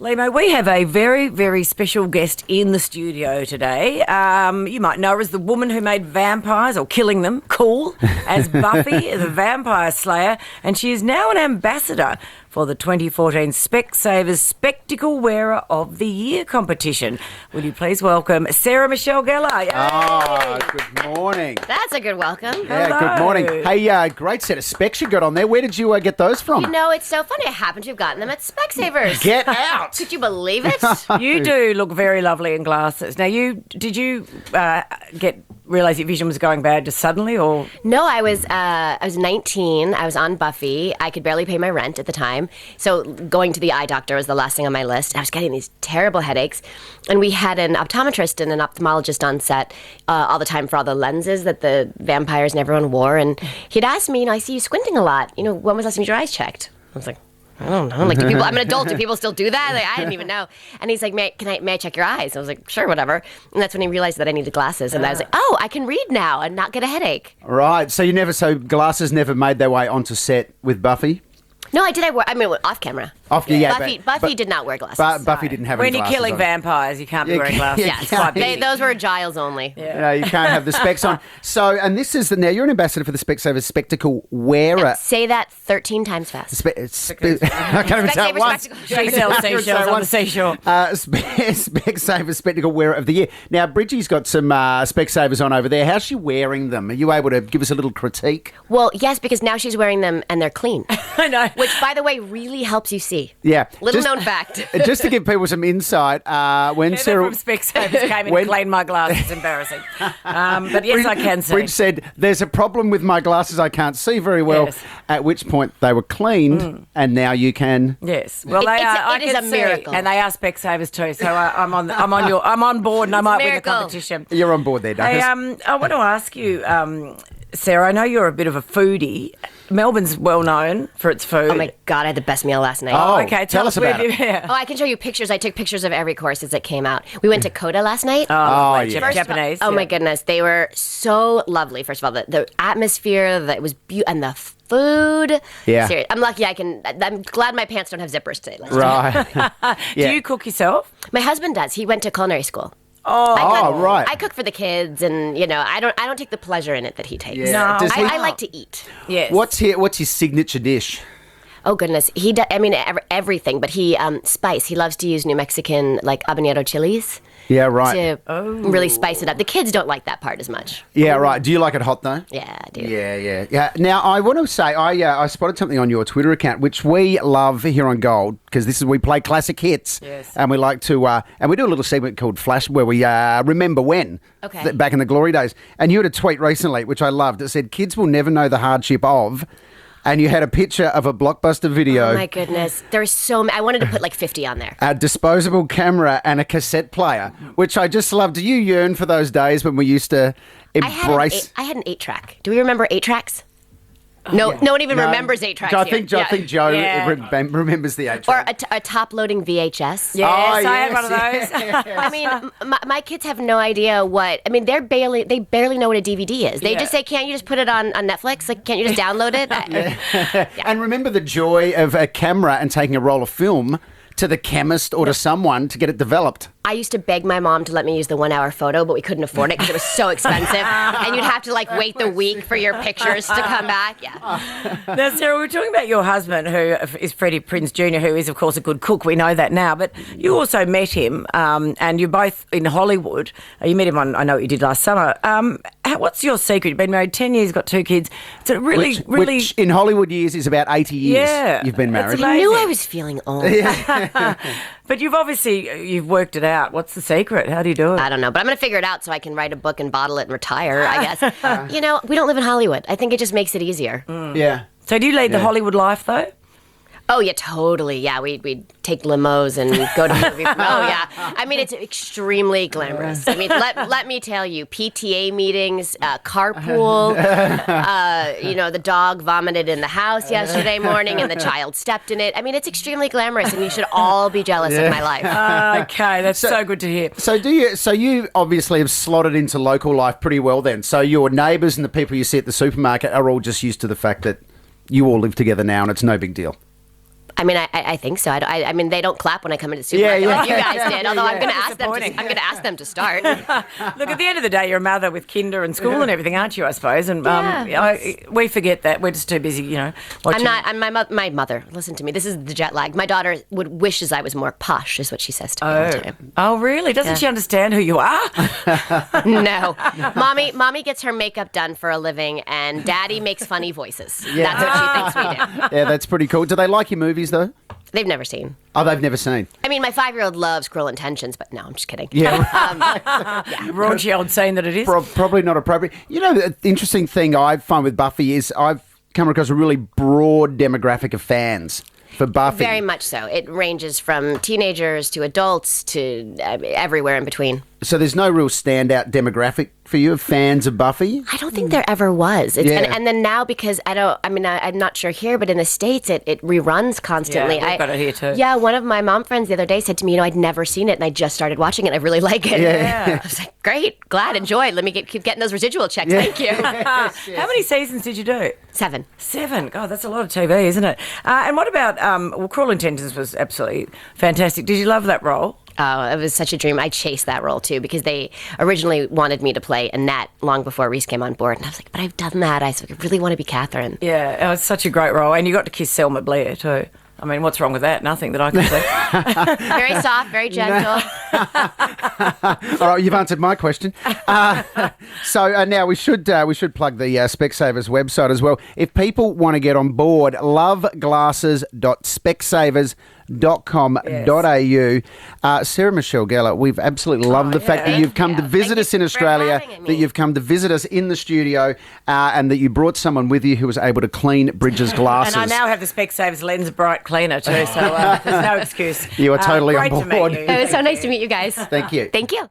Lehmo, we have a very, very special guest in the studio today. You might know her as the woman who made vampires, or killing them, cool, as Buffy, the vampire slayer, and she is now an ambassador for the 2014 Specsavers Spectacle Wearer of the Year competition. Will you please welcome Sarah Michelle Gellar? Oh, good morning. That's a good welcome. Yeah, Hello. good morning. Hey, great set of specs you got on there. Where did you get those from? You know, it's so funny. I happen to have gotten them at Specsavers. Get out! Could you believe it? You do look very lovely in glasses. Now, did you realise your vision was going bad just suddenly, or? No, I was 19. I was on Buffy. I could barely pay my rent at the time. So going to the eye doctor was the last thing on my list. I was getting these terrible headaches. And we had an optometrist and an ophthalmologist on set all the time for all the lenses that the vampires and everyone wore. And he'd asked me, I see you squinting a lot. When was the last time your eyes checked? I was like, I don't know. Like, I'm an adult. Do people still do that? Like, I didn't even know. And he's like, may I check your eyes? I was like, sure, whatever. And that's when he realized that I needed glasses. And I was like, oh, I can read now and not get a headache. Right. So glasses never made their way onto set with Buffy? No, I did. Off camera. Buffy did not wear glasses. Buffy didn't have any When you're glasses killing on. vampires, you can't be wearing glasses. Yes, It's quite busy. those were Giles only. Yeah. You can't have the specs on. So, and this is now you're an ambassador for the Specsavers Spectacle Wearer. Say that 13 times fast. I can't even say it Specsavers once. Spectacle. She sells seashells on the seashore. Specsavers Spectacle Wearer of the Year. Now, Bridgie's got some Specsavers on over there. How's she wearing them? Are you able to give us a little critique? Well, yes, because now she's wearing them and they're clean. I know. Which, by the way, really helps you see. Yeah. Little known fact. Just to give people some insight, when Heather Sarah... from Specsavers came in and cleaned my glasses. It's embarrassing. But yes, I can see. Bridge said, there's a problem with my glasses. I can't see very well. Yes. At which point they were cleaned, and now you can... Yes. Well, It is a miracle. and they are Specsavers too. So I'm on board, and I might win the miracle. competition. You're on board there, Douglas. Hey, I want to ask you, Sarah. I know you're a bit of a foodie. Melbourne's well known for its food. Oh my God, I had the best meal last night. Oh, okay. tell us where about it. Yeah. Oh, I can show you pictures. I took pictures of every course as it came out. We went to Coda last night. Oh, yeah. Japanese. Oh my goodness, they were so lovely. First of all, the atmosphere, it was beautiful, and the food. Yeah. Seriously, I'm lucky. I'm glad my pants don't have zippers today. Right. Do you cook yourself? My husband does. He went to culinary school. Right. I cook for the kids, and I don't take the pleasure in it that he takes. Yeah. No. Does he- I like to eat. Yes. What's his signature dish? Oh goodness, he does. I mean, everything, but he spice. He loves to use New Mexican habanero chilies. Yeah, right. To really spice it up. The kids don't like that part as much. Yeah, right. Do you like it hot, though? Yeah, I do. Yeah. Now, I want to say, I spotted something on your Twitter account, which we love here on Gold, because we play classic hits. Yes. And we like to, and we do a little segment called Flash, where we remember when. Okay. Back in the glory days. And you had a tweet recently, which I loved. It said, kids will never know the hardship of... And you had a picture of a Blockbuster video. Oh my goodness, there was so many. I wanted to put like 50 on there. A disposable camera and a cassette player, which I just love. Do you yearn for those days when we used to embrace? I had an 8-track. Do we remember 8-tracks? No one even remembers 8-tracks. I think Joe Yeah. remembers the 8-track. Or a top-loading VHS. Yes, Oh, I had yes, one of those. I mean, my kids have no idea what. I mean, they barely know what a DVD is. They just say, "Can't you just put it on Netflix? Like, can't you just download it?" And remember the joy of a camera and taking a roll of film to the chemist or to someone to get it developed. I used to beg my mom to let me use the 1-hour photo, but we couldn't afford it because it was so expensive. And you'd have to wait the week for your pictures to come back. Yeah. Now, Sarah, we're talking about your husband, who is Freddie Prinze Jr., who is, of course, a good cook. We know that now. But you also met him, and you're both in Hollywood. You met him on, I know what you did last summer. What's your secret? You've been married 10 years, got 2 kids. It's a Which in Hollywood years is about 80 years you've been married. That's I knew amazing. I was feeling old. But you've worked it out. What's the secret? How do you do it? I don't know, but I'm going to figure it out so I can write a book and bottle it and retire, I guess. We don't live in Hollywood. I think it just makes it easier. Yeah. So do you lead the Hollywood life, though? Oh, yeah, totally. Yeah, we'd take limos and go to movies. Oh, yeah. I mean, it's extremely glamorous. I mean, let me tell you, PTA meetings, carpool, the dog vomited in the house yesterday morning and the child stepped in it. I mean, it's extremely glamorous, and you should all be jealous of my life. Okay, that's so good to hear. So you obviously have slotted into local life pretty well then. So your neighbours and the people you see at the supermarket are all just used to the fact that you all live together now and it's no big deal. I mean, I think so. I mean, they don't clap when I come into the supermarket like you guys did. Although I'm going to ask them. I'm going to ask them to start. Look, at the end of the day, you're a mother with kinder and school and everything, aren't you? I suppose. And we forget that. We're just too busy, watching. I'm not. My mother. Listen to me. This is the jet lag. My daughter wishes I was more posh, is what she says to me all the time. Oh, really? Doesn't she understand who you are? No. Mommy gets her makeup done for a living, and Daddy makes funny voices. Yeah. That's what she thinks we do. Yeah, that's pretty cool. Do they like your movies, though? They've never seen. Oh, they've never seen. I mean, my 5-year-old loves Cruel Intentions, but no, I'm just kidding. Yeah. Raunchy old scene that it is. Probably not appropriate. The interesting thing I find with Buffy is I've come across a really broad demographic of fans for Buffy. Very much so. It ranges from teenagers to adults to everywhere in between. So there's no real standout demographic for you of fans of Buffy? I don't think there ever was. And then now, because I'm not sure here, but in the States it reruns constantly. Yeah, we've got it here too. Yeah, one of my mom friends the other day said to me, I'd never seen it and I just started watching it. I really like it. Yeah. I was like, great, glad, enjoy. Let me keep getting those residual checks. Thank you. How many seasons did you do? 7. 7. God, that's a lot of TV, isn't it? And what about, Cruel Intentions was absolutely fantastic. Did you love that role? Oh, it was such a dream. I chased that role too because they originally wanted me to play Annette long before Reese came on board. And I was like, but I've done that. I really want to be Catherine. Yeah, it was such a great role. And you got to kiss Selma Blair too. I mean, what's wrong with that? Nothing that I can see. Very soft, very gentle. All right, you've answered my question. So now we should plug the Specsavers website as well. If people want to get on board, loveglasses.specsavers.com.au. Sarah Michelle Gellar, we've absolutely loved the fact that you've come to visit us in Australia, that you've come to visit us in the studio, and that you brought someone with you who was able to clean Bridget's glasses. And I now have the Specsavers Lens Bright Cleaner too, so there's no excuse. You are totally on great to meet board. you. It was so nice to meet you guys. Thank you. Thank you.